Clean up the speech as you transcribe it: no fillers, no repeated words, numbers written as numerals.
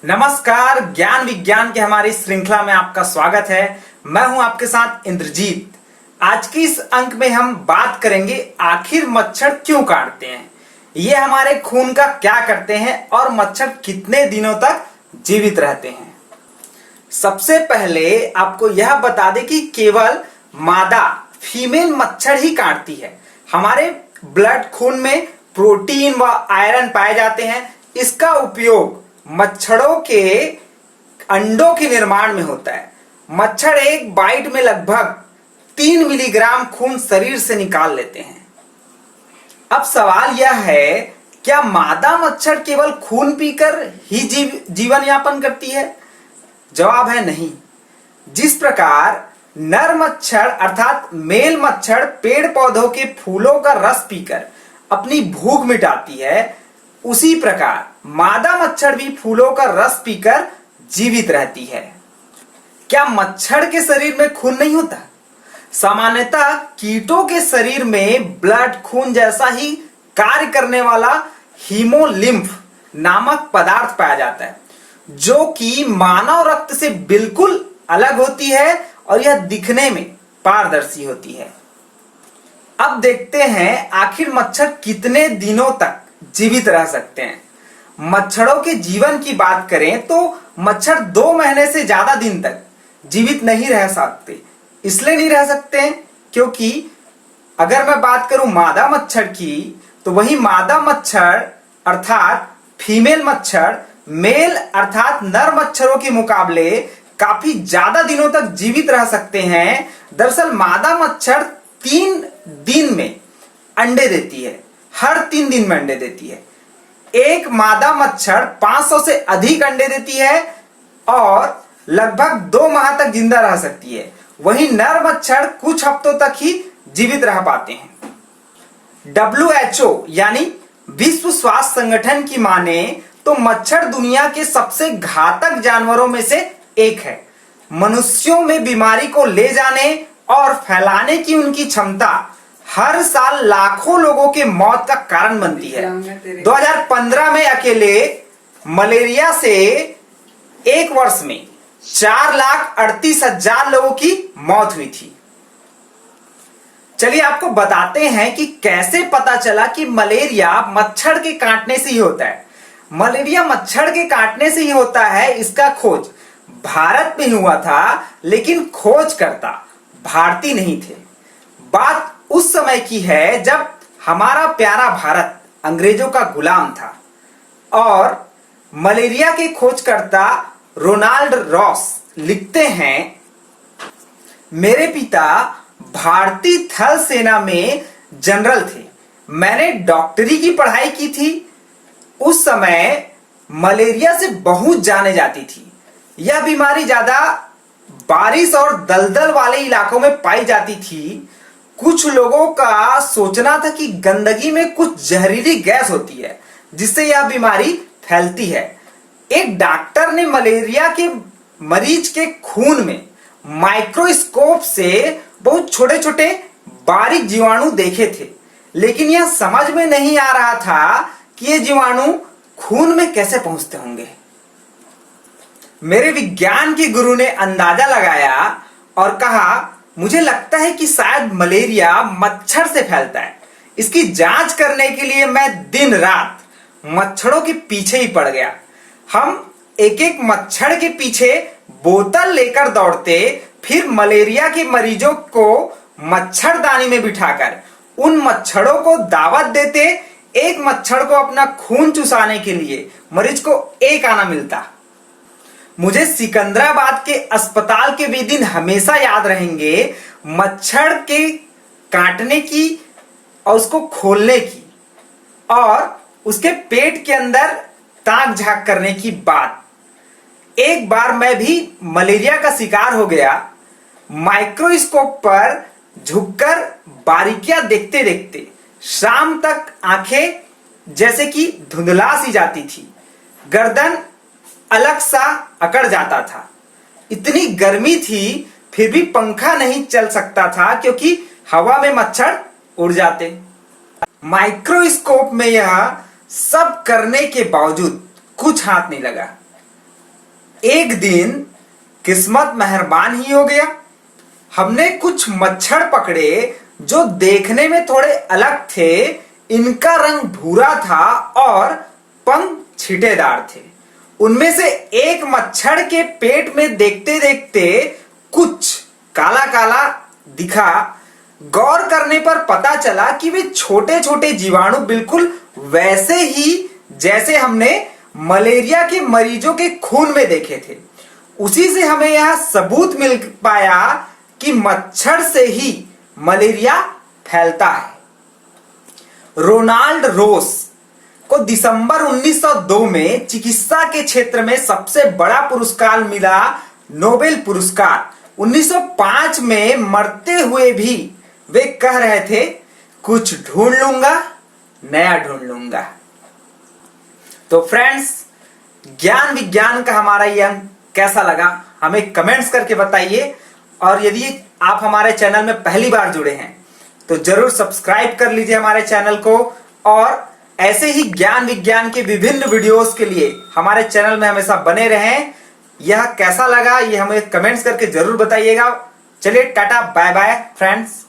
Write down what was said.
नमस्कार, ज्ञान विज्ञान के हमारी श्रृंखला में आपका स्वागत है। मैं हूं आपके साथ इंद्रजीत। आज की इस अंक में हम बात करेंगे आखिर मच्छर क्यों काटते हैं, ये हमारे खून का क्या करते हैं और मच्छर कितने दिनों तक जीवित रहते हैं। सबसे पहले आपको यह बता दें कि केवल मादा फीमेल मच्छर ही काटती है। हमारे ब्लड खून में प्रोटीन व आयरन पाए जाते हैं। इसका उपयोग मच्छरों के अंडों के निर्माण में होता है। मच्छर एक बाइट में लगभग 3 मिलीग्राम खून शरीर से निकाल लेते हैं। अब सवाल यह है, क्या मादा मच्छर केवल खून पीकर ही जीवन यापन करती है? जवाब है नहीं। जिस प्रकार नर मच्छर अर्थात मेल मच्छर पेड़ पौधों के फूलों का रस पीकर अपनी भूख मिटाती है, उसी प्रकार मादा मच्छर भी फूलों का रस पीकर जीवित रहती है। क्या मच्छर के शरीर में खून नहीं होता? सामान्यतः कीटों के शरीर में ब्लड खून जैसा ही कार्य करने वाला हीमोलिम्फ नामक पदार्थ पाया जाता है, जो कि मानव रक्त से बिल्कुल अलग होती है और यह दिखने में पारदर्शी होती है। अब देखते हैं आखिर मच्छर कितने दिनों तक जीवित रह सकते हैं। मच्छरों के जीवन की बात करें तो मच्छर 2 महीने से ज्यादा दिन तक जीवित नहीं रह सकते। इसलिए नहीं रह सकते हैं क्योंकि अगर मैं बात करूं मादा मच्छर की, तो वही मादा मच्छर अर्थात फीमेल मच्छर मेल अर्थात नर मच्छरों के मुकाबले काफी ज्यादा दिनों तक जीवित रह सकते हैं। दरअसल मादा मच्छर 3 दिन में अंडे देती है, हर 3 दिन में अंडे देती है। एक मादा मच्छर 500 से अधिक अंडे देती है और लगभग 2 माह तक जिंदा रह सकती है। वहीं नर मच्छर कुछ हफ्तों तक ही जीवित रह पाते हैं। WHO यानी विश्व स्वास्थ्य संगठन की माने तो मच्छर दुनिया के सबसे घातक जानवरों में से एक है। मनुष्यों में बीमारी को ले जाने और फैलाने की उनकी क्षमता हर साल लाखों लोगों के मौत का कारण बनती है। 2015 में अकेले मलेरिया से एक वर्ष में 4,38,000 लोगों की मौत हुई थी। चलिए आपको बताते हैं कि कैसे पता चला कि मलेरिया मच्छर के काटने से ही होता है। मलेरिया मच्छर के काटने से ही होता है, इसका खोज भारत में हुआ था, लेकिन खोजकर्ता भारतीय नहीं थे। बात उस समय की है जब हमारा प्यारा भारत अंग्रेजों का गुलाम था और मलेरिया के खोजकर्ता रोनाल्ड रॉस लिखते हैं, मेरे पिता भारतीय थल सेना में जनरल थे। मैंने डॉक्टरी की पढ़ाई की थी। उस समय मलेरिया से बहुत जाने जाती थी। यह बीमारी ज्यादा बारिश और दलदल वाले इलाकों में पाई जाती थी। कुछ लोगों का सोचना था कि गंदगी में कुछ जहरीली गैस होती है जिससे यह बीमारी फैलती है। एक डॉक्टर ने मलेरिया के मरीज के खून में माइक्रोस्कोप से बहुत छोटे छोटे बारीक जीवाणु देखे थे, लेकिन यह समझ में नहीं आ रहा था कि ये जीवाणु खून में कैसे पहुंचते होंगे। मेरे विज्ञान के गुरु ने अंदाजा लगाया और कहा, मुझे लगता है कि शायद मलेरिया मच्छर से फैलता है। इसकी जांच करने के लिए मैं दिन रात मच्छरों के पीछे ही पड़ गया। हम एक एक मच्छर के पीछे बोतल लेकर दौड़ते, फिर मलेरिया के मरीजों को मच्छरदानी में बिठाकर उन मच्छरों को दावत देते। एक मच्छर को अपना खून चुसाने के लिए मरीज को एक आना मिलता। मुझे सिकंदराबाद के अस्पताल के वे दिन हमेशा याद रहेंगे। मच्छर के काटने की और उसको खोलने की और उसके पेट के अंदर ताक झांक करने की बात। एक बार मैं भी मलेरिया का शिकार हो गया। माइक्रोस्कोप पर झुककर बारीकियां देखते देखते शाम तक आंखें जैसे कि धुंधला सी जाती थी। गर्दन अलग सा अकड़ जाता था। इतनी गर्मी थी फिर भी पंखा नहीं चल सकता था क्योंकि हवा में मच्छर उड़ जाते। माइक्रोस्कोप में यह सब करने के बावजूद कुछ हाथ नहीं लगा। एक दिन किस्मत मेहरबान ही हो गया। हमने कुछ मच्छर पकड़े जो देखने में थोड़े अलग थे। इनका रंग भूरा था और पंख छींटेदार थे। उनमें से एक मच्छर के पेट में देखते देखते कुछ काला काला दिखा। गौर करने पर पता चला कि वे छोटे छोटे जीवाणु बिल्कुल वैसे ही जैसे हमने मलेरिया के मरीजों के खून में देखे थे। उसी से हमें यह सबूत मिल पाया कि मच्छर से ही मलेरिया फैलता है। रोनाल्ड रोस को दिसंबर 1902 में चिकित्सा के क्षेत्र में सबसे बड़ा पुरस्कार मिला, नोबेल पुरस्कार। 1905 में मरते हुए भी वे कह रहे थे, कुछ ढूंढ लूंगा, नया ढूंढ लूंगा। तो फ्रेंड्स, ज्ञान विज्ञान का हमारा ये अंक कैसा लगा हमें कमेंट्स करके बताइए। और यदि आप हमारे चैनल में पहली बार जुड़े हैं तो जरूर सब्सक्राइब कर लीजिए हमारे चैनल को। और ऐसे ही ज्ञान विज्ञान के विभिन्न वीडियोस के लिए हमारे चैनल में हमेशा बने रहें। यह कैसा लगा ये हमें कमेंट्स करके जरूर बताइएगा। चलिए टाटा बाय बाय फ्रेंड्स।